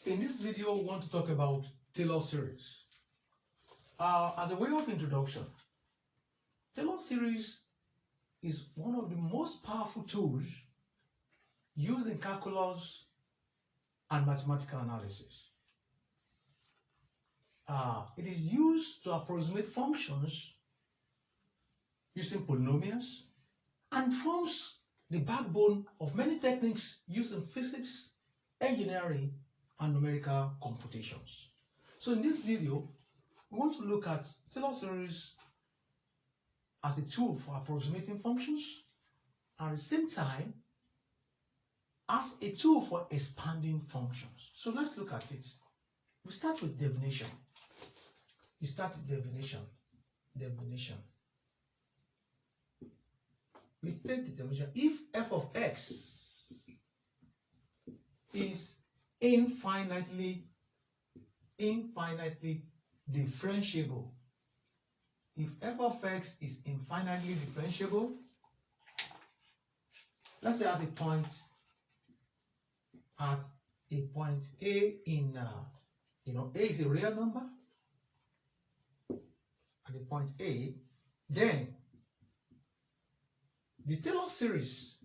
In this video, we want to talk about Taylor series. As a way of introduction, Taylor series is one of the most powerful tools used in calculus and mathematical analysis. It is used to approximate functions using polynomials and forms the backbone of many techniques used in physics, engineering, and numerical computations. So in this video, we want to look at Taylor series as a tool for approximating functions and at the same time as a tool for expanding functions. So let's look at it. We start with definition. We start with definition. We take the definition. If f of x is infinitely differentiable, if f of x is infinitely differentiable, let's say at a point A in A is a real number at a point A, then the Taylor series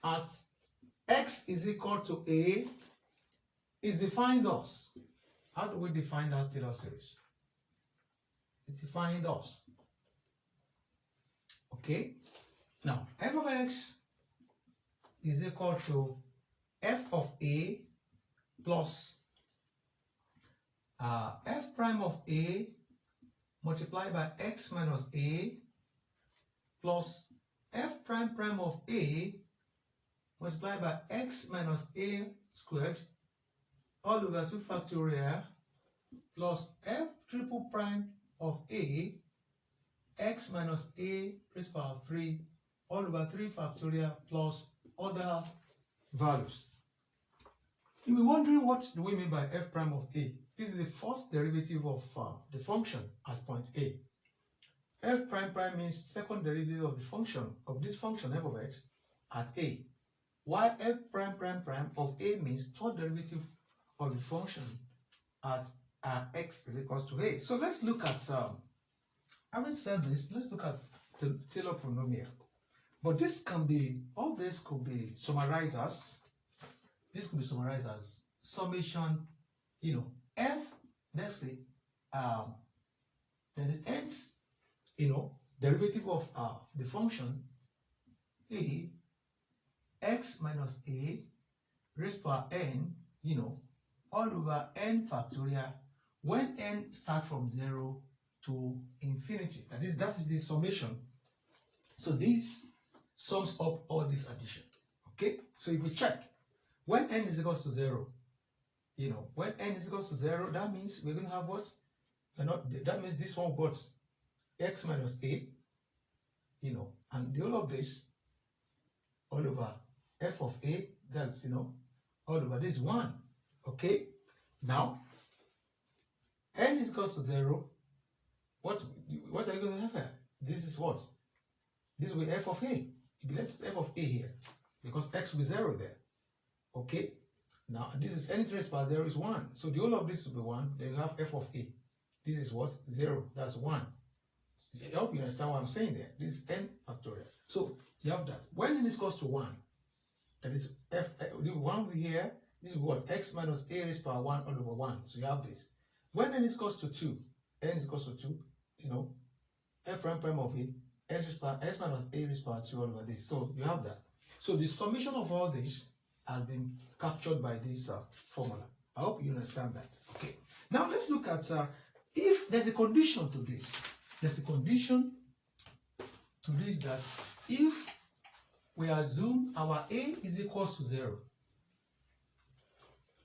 at x is equal to A is defined as, how do we define that Taylor series? It's defined as, okay, now f of x is equal to f of A plus f prime of A multiplied by x minus A plus f prime prime of A multiplied by x minus A squared all over 2 factorial plus f triple prime of A x minus A raised to power 3 all over 3 factorial plus other values. You may be wondering, what do we mean by f prime of A? This is the first derivative of the function at point A. F prime prime means second derivative of the function of this function f of x at A, while f prime prime prime of A means third derivative of the function at x is equals to A. So let's look at, having said this, let's look at the Taylor polynomial. But this can be, all this could be summarized as, summation, f, let's say, there is nth, derivative of the function A, x minus A raised to power n, all over n factorial when n starts from 0 to infinity. That is the summation. So this sums up all this addition. Okay? So if we check, when n is equals to 0, when n is equals to 0, that means we're going to have what? That means this one got x minus A, and the whole of this all over f of A, that's, all over this 1. Okay? Now, n is equals to 0. What are you going to have here? This is what? This will be f of A. It belongs to f of A here, because x will be 0 there. Okay? Now, this is n raised by 0 is 1. So the whole of this will be 1. Then you have f of A. This is what? 0. That's 1. I hope you understand what I'm saying there. This is n factorial. So you have that. When n is equals to 1, that is f, the 1 here, this is what? X minus A raised by 1 all over 1. So you have this. When n is equals to 2, n is equals to 2, f prime of A, s minus A raised by 2 all over this. So you have that. So the summation of all this has been captured by this formula. I hope you understand that. Okay. Now let's look at if there's a condition to this. There's a condition to this that if we assume our A is equals to 0,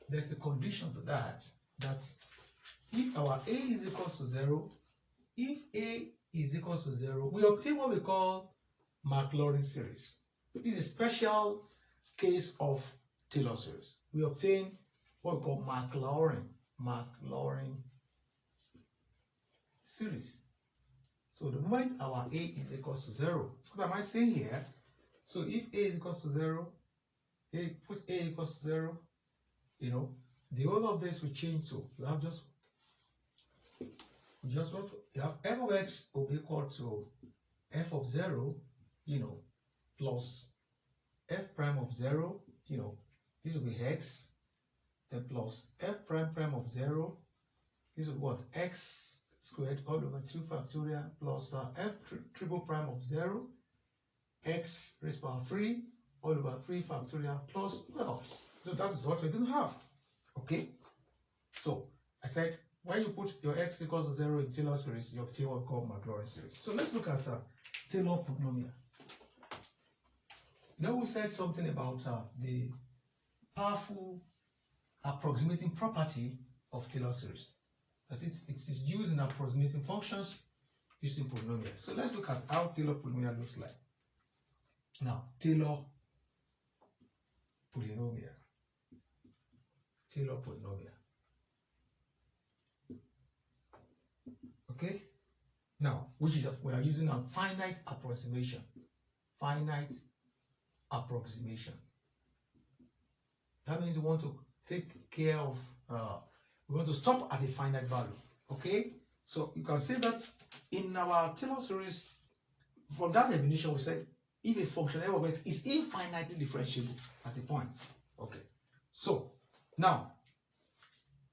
there's a condition to that if our A is equals to 0, if A is equals to 0, we obtain what we call Maclaurin series. This is a special case of Taylor series. We obtain what we call Maclaurin series. So the moment our A is equals to 0, what am I saying here? So if a is equals to 0, put a equals to 0, you know, the whole of this will change to, you have just what you have f of x will be equal to f of 0, you know, plus f prime of 0, you know, this will be x, then plus f prime prime of 0, this will be what? X squared all over 2 factorial plus f triple prime of 0, x raised to power 3 all over 3 factorial plus, well, so that is what we're going to have. Okay, so I said when you put your x equals to 0 in Taylor series, you obtain what we call Maclaurin series. So let's look at Taylor polynomial. You know, we said something about the powerful approximating property of Taylor series. That is, it is used in approximating functions using polynomials. So let's look at how Taylor polynomial looks like. Now, Taylor polynomial. Taylor polynomial. Okay? Now, which is we are using a finite approximation. Finite approximation. That means we want to take care of, we want to stop at a finite value. Okay? So you can say that in our Taylor series, for that definition, we said if a function f of x is infinitely differentiable at a point. Okay. So now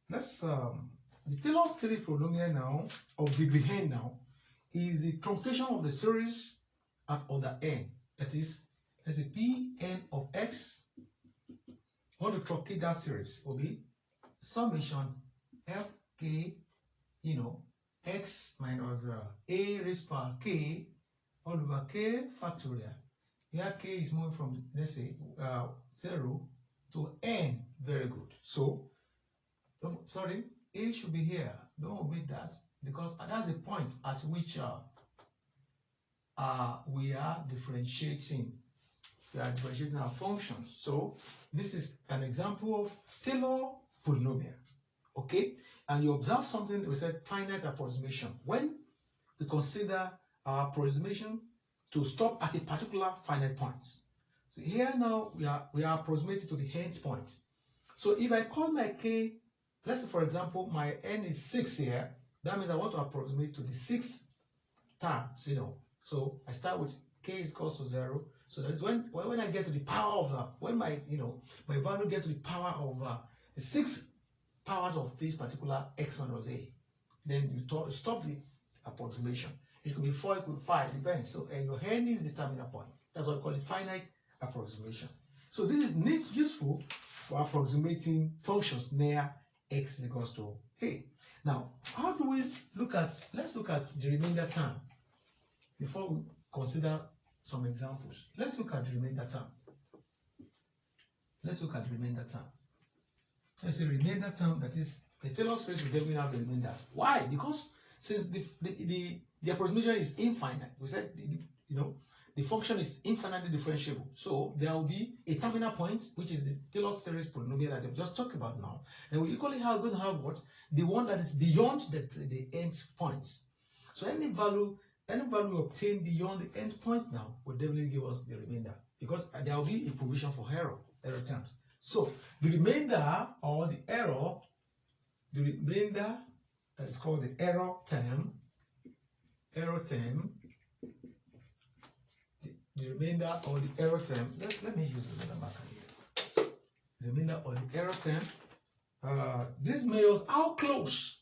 let's the Taylor series polynomial now of degree n now is the truncation of the series at order n. That is, let's say Pn of x. Want to truncate that series will be summation fk, you know, x minus a raised to power k all over k factorial. Here k is moving from, let's say, 0 to n. Very good. So, sorry, a should be here. Don't omit that, because that's the point at which we are differentiating. We are differentiating our functions. So, this is an example of Taylor polynomial. Okay? And you observe something, we said finite approximation. When we consider our approximation to stop at a particular finite point. So here now we are approximating to the nth point. So if I call my k, let's say for example my n is 6 here, that means I want to approximate to the 6th terms, you know. So I start with k is equal to 0. So that is when I get to the power of when my my value gets to the power of the 6 powers of this particular x minus a, then you stop the approximation. It could be 4, it could be 5, depends. So and your n is the terminal point. That's why we call it finite approximation. So this is useful for approximating functions near x is equals to a. Now, how do we look at? Let's look at the remainder term before we consider some examples. Let's look at the remainder term. Let's look at the remainder term. Let's say remainder term, that is the Taylor series will definitely have a remainder. Why? Because since the approximation is infinite, we said the function is infinitely differentiable. So there will be a terminal point, which is the Taylor series polynomial that we've just talked about now. And we equally going to have what? The one that is beyond the nth points. So any value obtained beyond the nth point now will definitely give us the remainder, because there will be a provision for error terms. So the remainder or the remainder that is called the error term, the remainder or the error term, let me use another marker here. The remainder or the error term, this measures how close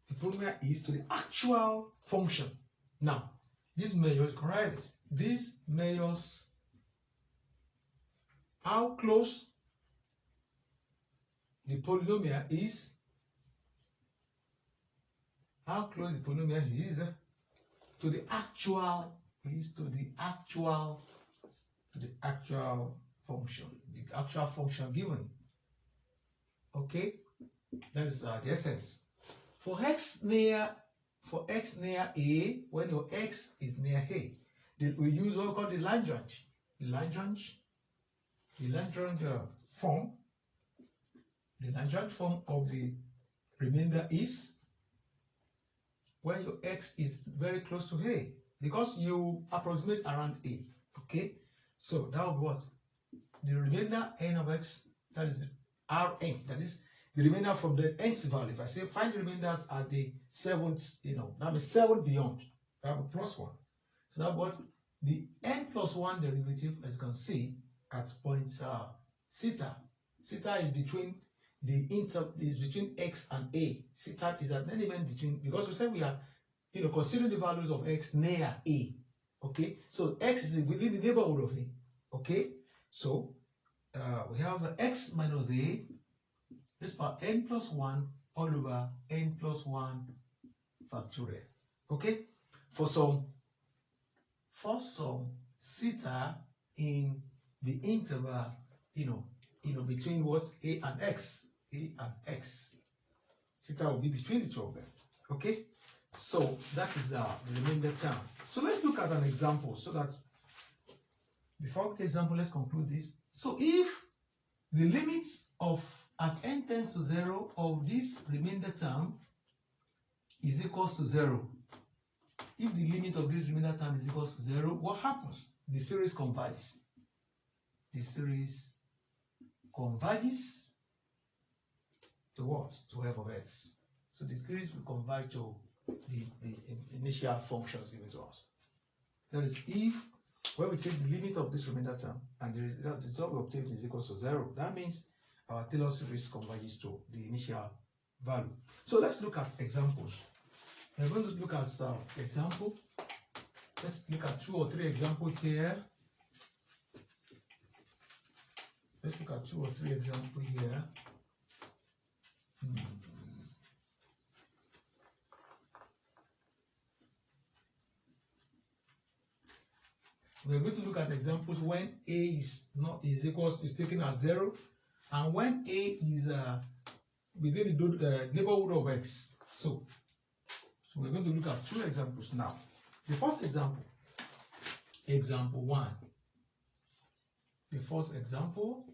the polynomial is to the actual function. Now, this measures, correct? This measures how close the polynomial is, to the actual function given. Okay, that is the essence. For x near a, when your x is near a, we use what we call the Lagrange form. The Lagrange form of the remainder is when your x is very close to a, because you approximate around a. Okay, So that would be what? The remainder n of x, that is r nth, that is the remainder from the nth value. If I say find the remainder at the 7th, that means 7 beyond, that would be plus 1. So that what the n plus 1 derivative, as you can see, at point theta. Theta is between is between x and a. Theta is an element between, because we said we are considering the values of x near a. Okay, so x is within the neighborhood of a. Okay, so we have x minus a, this part n plus 1 all over n plus 1 factorial. Okay, for some theta in the interval, between what a and x, theta will be between the two of them. Okay, so that is the remainder term. So let's look at an example, so that before the example, let's conclude this. So if the limits of, as n tends to 0, of this remainder term is equals to 0, if the limit of this remainder term is equals to 0, what happens? The series converges. The series converges to what? To f of x. So the series will converge to the initial functions given to us. That is, if when we take the limit of this remainder term and the result we obtain is equal to 0, that means our Taylor series converges to the initial value. So let's look at examples. We're going to look at example. Let's look at 2 or 3 examples here. Let's look at 2 or 3 examples here. We're going to look at examples when a is taken as 0, and when a is within the neighborhood of x. So we're going to look at 2 examples now. The first example, example 1. The first example,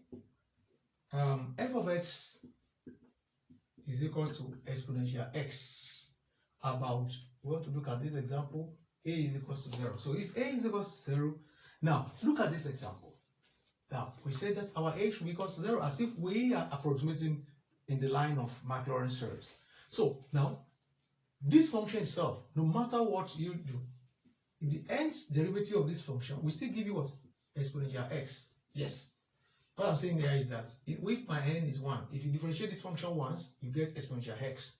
f of x is equal to exponential x. We want to look at this example, a is equal to 0. So if a is equal to 0, now look at this example. Now we said that our a should be equal to 0 as if we are approximating in the line of Maclaurin series. So now this function itself, no matter what you do, if the nth derivative of this function will still give you what? Exponential x. Yes. What I'm saying there is that if my n is 1, if you differentiate this function once, you get exponential x.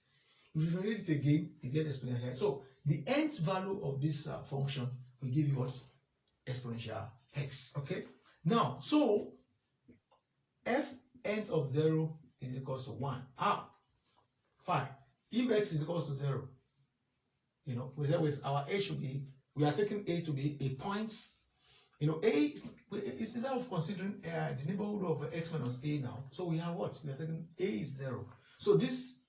If you differentiate it again, you get exponential x. So the nth value of this function will give you what? Exponential x. Okay. Now, so f n of 0 is equal to 1. Fine. If x is equal to 0, our a should be, we are taking a to be a point. A is instead of considering the neighborhood of x minus a now. So we have what? We are taking a is 0. So this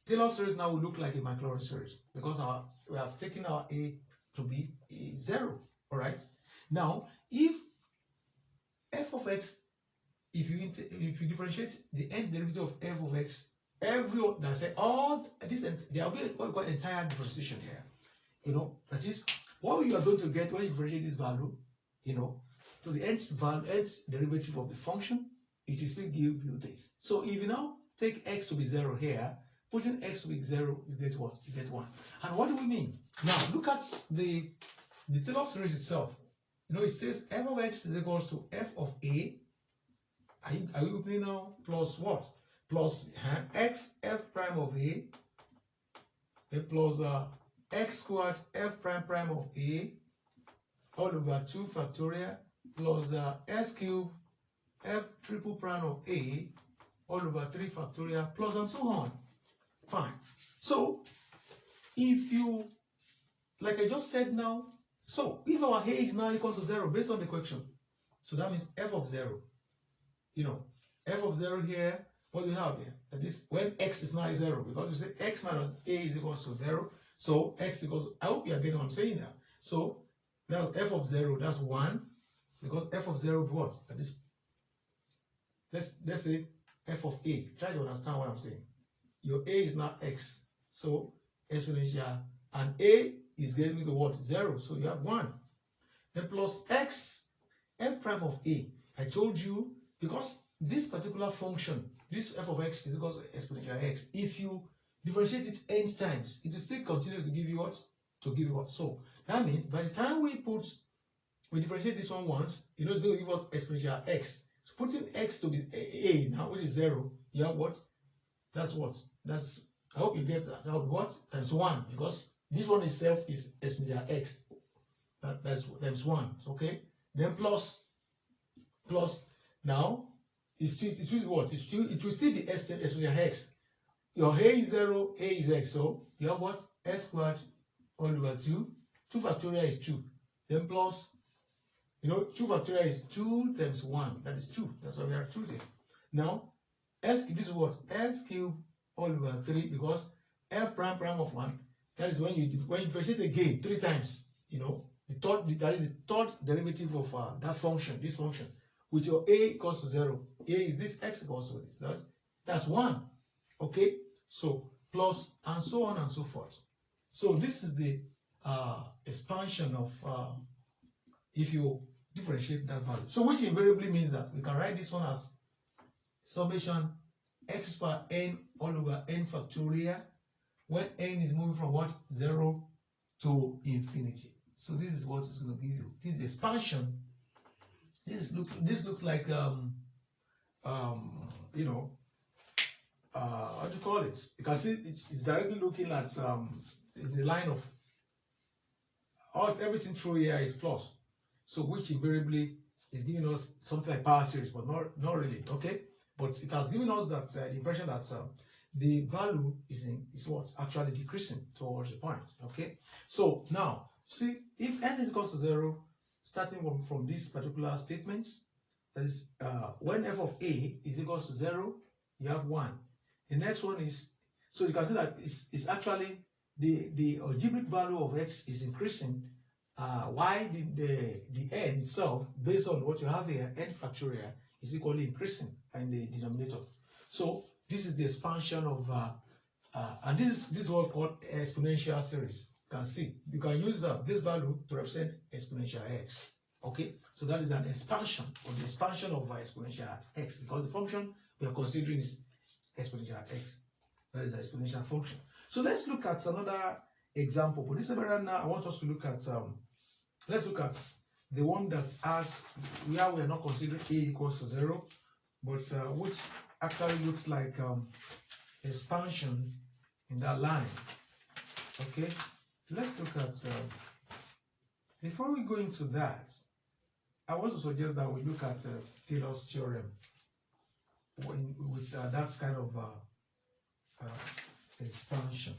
Taylor series now will look like a Maclaurin series because we have taken our a to be a 0. All right. Now, if f of x, if you differentiate the nth derivative of f of x, there will be what we call entire differentiation here. That is what you are going to get when you differentiate this value, to the nth derivative of the function, it will still give you this. So if you now take x to be 0 here, putting x to be 0, you get what? You get 1. And what do we mean? Now look at the Taylor series itself. It says f of x is equal to f of a. Are you with me now? Plus what? Plus x f prime of a plus x squared f prime prime of a all over 2 factorial plus s cube f triple prime of a all over 3 factorial plus and so on. Fine. So if you, like I just said now, so if our a is now equal to 0 based on the question, so that means f of 0, f of 0 here, what do we have here? That is when x is now 0, because we say x minus a is equal to 0, so x equals, I hope you are getting what I'm saying now. So now f of 0, that's 1, because f of 0 is what? That is, let's say f of a. Try to understand what I'm saying. Your a is now x, so exponential, and a is getting to what? 0, so you have 1. Then plus x f prime of a, I told you, because this particular function, this f of x is equal to exponential x, if you differentiate it n times, it will still continue to give you what? To give you what? So that means by the time we differentiate this one once, you know it's going to give us exponential x. So putting x to be a now, which is 0, you have what? That's what? That's, I hope you get that. That would be what? Times 1, because this one itself is exponential x. That's times 1, okay? Then plus, now, it will still be exponential x. Your a is 0, a is x, so you have what? S squared all over 2. 2 factorial is 2. Then plus, you know, 2 factorial is 2 times 1. That is 2. That's why we have 2 there. Now, this is what? S cubed all over 3, because f prime of 1, that is when you differentiate again 3 times, you know, that is the third derivative of that function, this function, with your a equals to 0. A is this, x equals to this. That's 1. Okay? So, plus, and so on and so forth. So, this is the expansion of, if you differentiate that value. So, which invariably means that we can write this one as summation x power n all over n factorial, when n is moving from what? 0 to infinity. So this is what it's going to give you. This is expansion. This looks like you know, what do you call it? You can see it's directly looking at the line of everything through here is plus. So which invariably is giving us something like power series, but not really. Okay, but it has given us that the impression that the value is what actually decreasing towards the point. Okay, so now see, if n is equal to 0, starting from this particular statement, that is when f of a is equal to 0, you have 1. The next one is, so you can see that it's actually the algebraic value of x is increasing. Why the n itself, based on what you have here, n factorial, is equally increasing in the denominator. So this is the expansion of, and this is what we call exponential series. You can see, you can use this value to represent exponential x. Okay, so that is an expansion, or the expansion of exponential x, because the function we are considering is exponential x. That is an exponential function. So let's look at another example. But this time now, I want us to look at, let's look at the one that has, where we are not considering a equals to 0, but which actually looks like expansion in that line. Okay, let's look at, before we go into that, I want to suggest that we look at Taylor's theorem with that kind of expansion.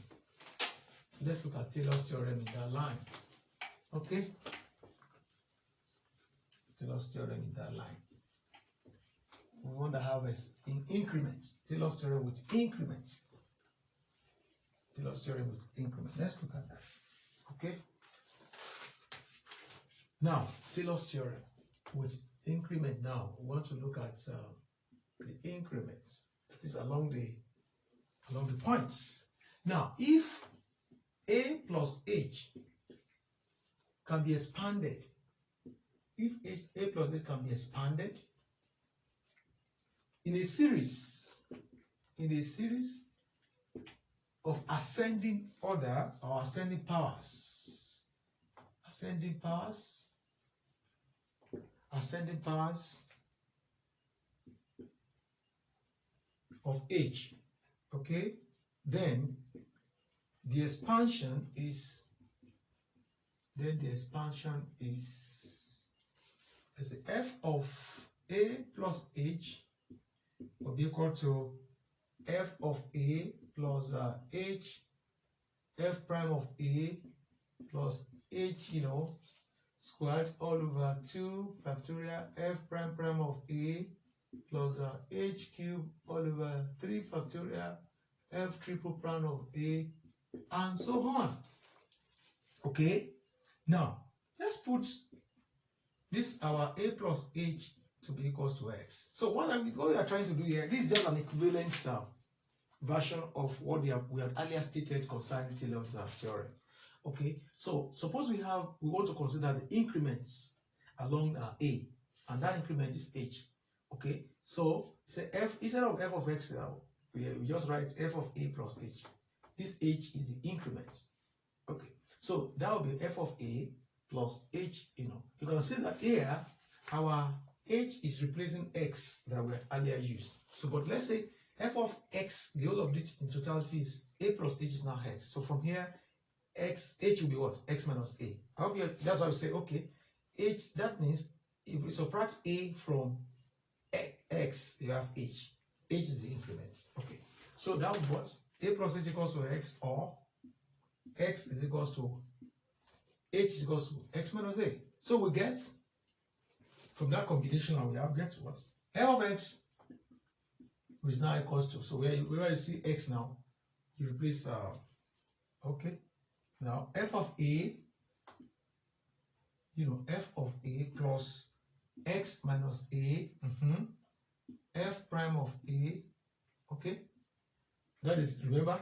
Let's look at Taylor's theorem in that line. Okay? Taylor's theorem in that line. We want to have in increments. Taylor's theorem with increments. Taylor's theorem with increment. Let's look at that. Okay? Now, Taylor's theorem with increment. Now, we want to look at the increments. That is along the points. Now, if a plus h can be expanded, if a plus h can be expanded in a series of ascending order or ascending powers of h, okay, then the expansion is as f of a plus h will be equal to f of a plus h, f prime of a plus h, you know, squared all over 2 factorial f prime of a plus h cubed all over 3 factorial f triple prime of a, and so on. Okay, now let's put this our a plus h to be equals to x. So what we are trying to do here, this is just an equivalent version of what we had earlier stated concerning Taylor's theorem. Okay, so suppose we want to consider the increments along A. and that increment is h. Okay, so say f, instead of f of x now, we just write f of a plus h. This h is the increment. Okay, so that will be f of a plus h. You can see that here our h is replacing x that we earlier used. So, but let's say f of x, the whole of this in totality is a plus h is now x. So from here, h will be what? X minus a. I hope that's why we say, okay, h, that means if we subtract a from x, you have h. H is the increment. Okay, so that would be what? A plus h equals to x, or x is equals to h is equals to x minus a. So we get, from that combination we have, get what? F of x is now equals to, so where you see x now, you replace, okay, now f of a, f of a plus x minus a, f prime of a, okay, that is, remember,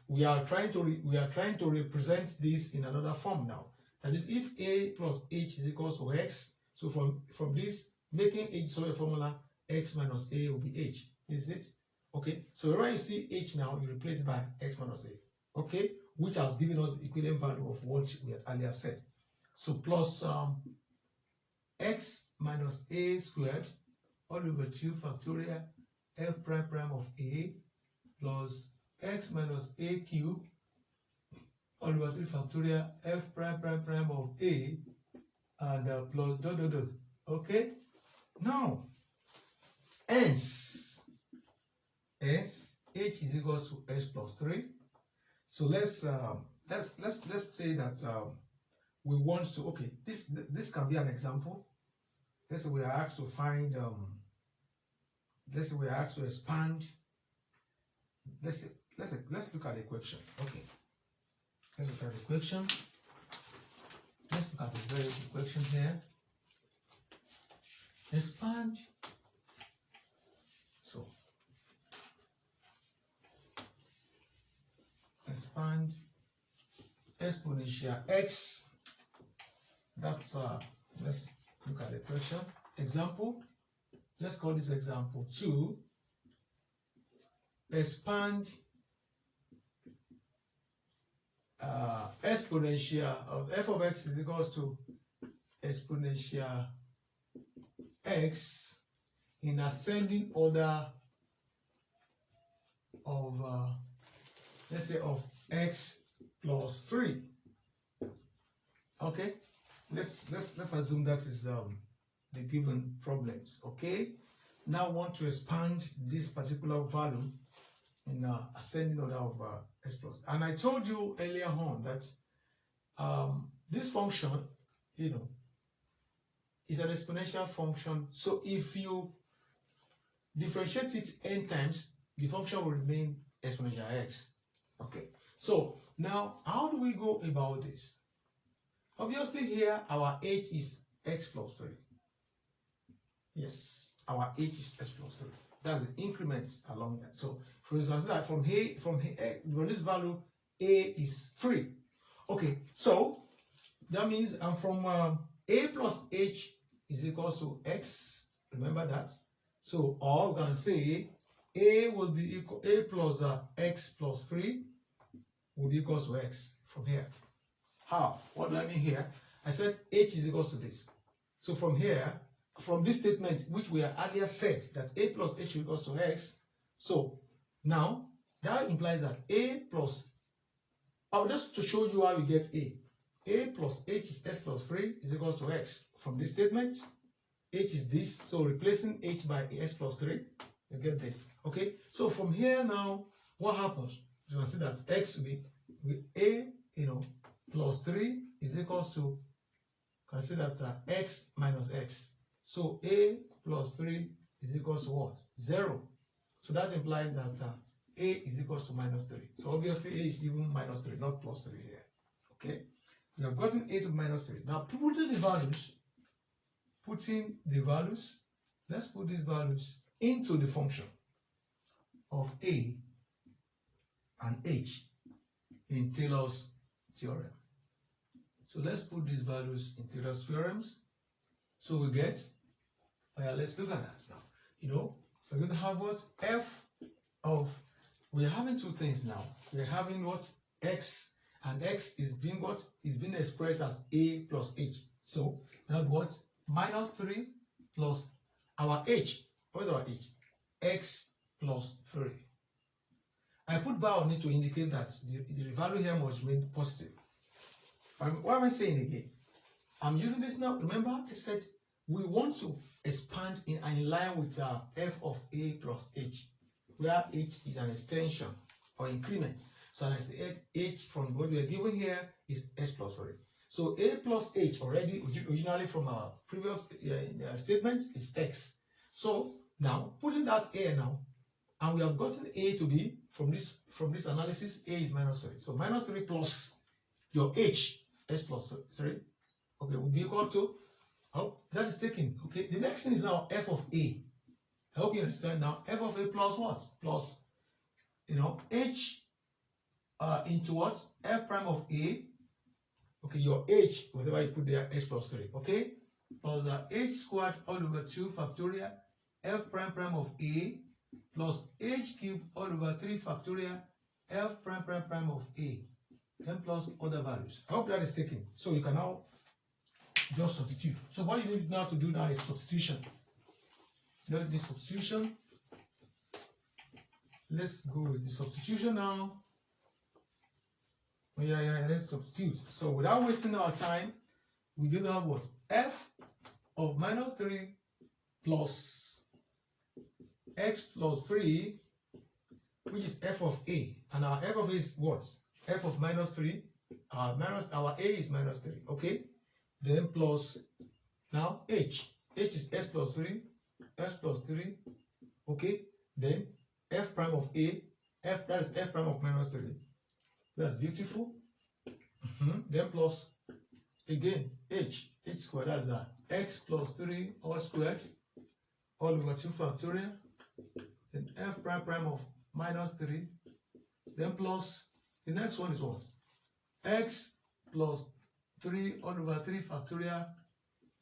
we are trying to represent this in another form now. That is, if a plus h is equals to x, so from this, making h solve a formula, x minus a will be h. Is it? Okay, so wherever you see h now, you replace it by x minus a. Okay, which has given us the equivalent value of what we had earlier said. So plus x minus a squared all over 2 factorial f prime prime of a plus x minus a cube all over 3 factorial f prime prime prime of a and plus dot dot dot. Okay, now hence h is equals to x plus 3. So let's say that we want to, okay, this can be an example. Let's say we are asked to find let's say we are asked to expand. Let's look at the equation. Okay, let's look at the equation. Let's look at the very equation here. Expand. So expand exponential x. That's let's look at the equation. Example. Let's call this example 2. Expand exponential of f of x is equals to exponential x in ascending order of let's say of x plus 3. Okay, let's assume that is the given problems. Okay, now want to expand this particular value in ascending order of x plus. And I told you earlier on that this function, is an exponential function. So if you differentiate it n times, the function will remain exponential x. Okay, so now how do we go about this? Obviously here our h is x plus 3. Yes, our h is x plus 3. That's the increment along that. So for instance, that from this value a is 3. Okay, so that means I'm from a plus h is equals to x. Remember that. So or we can say a will be equal, a plus x plus 3 will be equals to x from here. How? What do I mean here? I said h is equals to this. So from here, from this statement which we have earlier said that a plus h equals to x, so now that implies that a plus, just to show you how you get a plus h is x plus 3 is equals to x. From this statement, h is this, so replacing h by x plus 3, you get this. Okay, so from here now, what happens? You can see that x will be with a, plus 3 is equals to, consider that x minus x. So a plus 3 is equals to what? 0. So that implies that a is equals to minus 3. So obviously a is even minus 3, not plus 3 here. Okay, we have gotten a to minus 3. Now putting the values, let's put these values into the function of a and h in Taylor's theorem. So let's put these values in Taylor's theorems. So we get, let's look at that now. You know, we're going to have what? F of, we're having two things now. We're having what? X, and X is being what? Is being expressed as A plus H. So that's what? Minus 3 plus our H. What is our H? X plus 3. I put bar on it to indicate that the value here must remain positive. What am I saying again? I'm using this now. Remember, I said we want to expand in line with f of a plus h, where h is an extension or increment. So as the h from what we are given here is s plus 3. So a plus h already originally from our previous statements is x. So now putting that a now, and we have gotten a to be from this analysis, a is minus 3. So minus 3 plus your h, s plus 3, okay, will be equal to, oh, that is taken. Okay, the next thing is now f of a. I hope you understand now. F of a plus what? Plus, h into what? F prime of a. Okay, your h, whatever you put there, h plus 3. Okay, plus the h squared all over 2 factorial f prime prime of a plus h cubed all over 3 factorial f prime prime prime of a, then plus other values. I hope that is taken. So you can now just substitute. So what you need now to do now is substitution. Let me substitution. Let's go with the substitution now. Yeah, let's substitute. So without wasting our time, we're going to have what? F of minus 3 plus x plus 3, which is f of a. And our f of a is what? F of minus 3. Our a is minus 3. Okay? Then plus, now h. H is s plus 3. S plus 3. Okay? Then f prime of a. That is f prime of minus 3. That's beautiful. Then plus, again, h squared, that's x plus 3 all squared, all over 2 factorial. Then f prime prime of minus 3. Then plus, the next one is what? X plus 3 all over 3 factorial.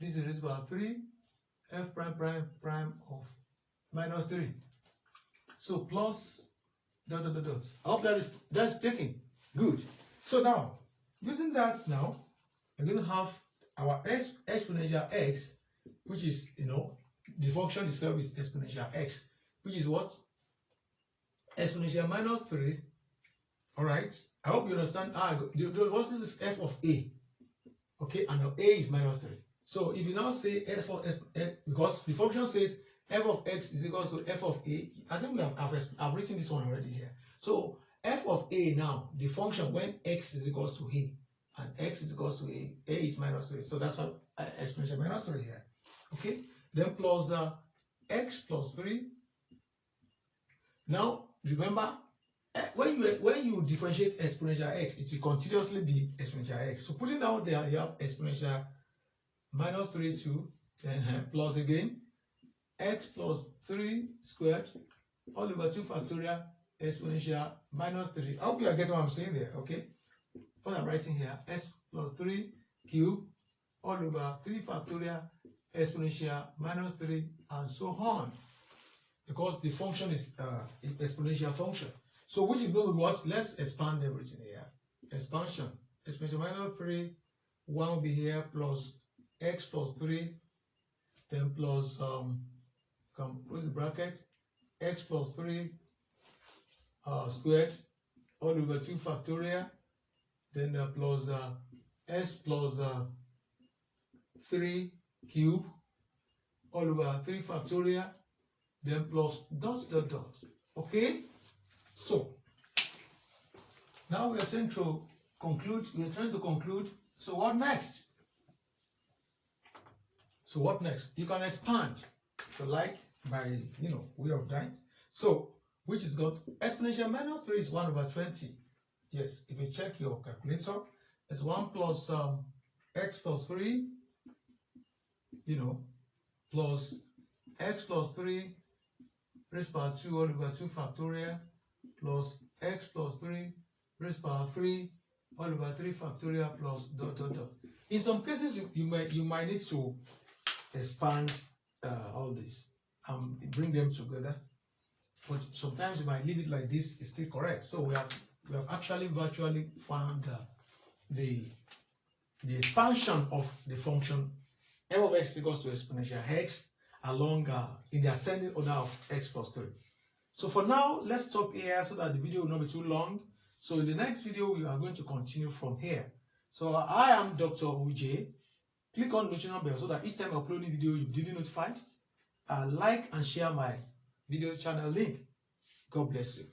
This is raised by 3. F prime prime prime of minus 3. So plus dot dot dot dot. I hope that's taken. Good. So now, using that now, we're going to have our exponential x, which is, the function itself is exponential x, which is what? Exponential minus 3. All right. I hope you understand. What is f of a? Okay, and a is minus 3. So if you now say f of s, because the function says f of x is equal to f of a, I think I've written this one already here. So f of a now, the function when x is equals to a, and x is equals to a is minus 3. So that's why exponential minus 3 here. Okay, then plus the x plus 3. Now remember, when you differentiate exponential x, it will continuously be exponential x. So putting down there, you have exponential minus 3 2, then plus again x plus 3 squared all over 2 factorial exponential minus 3. I hope you are getting what I'm saying there. Okay, what I'm writing here, x plus 3 cube all over 3 factorial exponential minus 3, and so on, because the function is exponential function. So which is going to be what? Let's expand everything here. Expansion. Exponential minus 3, 1 will be here, plus x plus 3, then plus close the bracket, x plus 3 squared all over 2 factorial, then plus s plus 3 cube all over 3 factorial, then plus dot dot dot. Okay, so now we are trying to conclude. So what next? So what next? You can expand if you like by way of that. So which is got exponential minus 3 is 1 over 20. Yes, if you check your calculator, it's 1 plus x plus 3, plus x plus 3 raised by 2 all over 2 factorial, plus x plus 3 raised by 3 all over 3 factorial, plus dot dot dot. In some cases, you might need to expand all this and bring them together. But sometimes you might leave it like this, it's still correct. So we have actually virtually found the expansion of the function f of x equals to exponential x along in the ascending order of x plus 3. So for now, let's stop here so that the video will not be too long. So in the next video, we are going to continue from here. So I am Dr. OJ. Click on the notification bell so that each time I upload a video, you'll be notified. Like and share my video channel link. God bless you.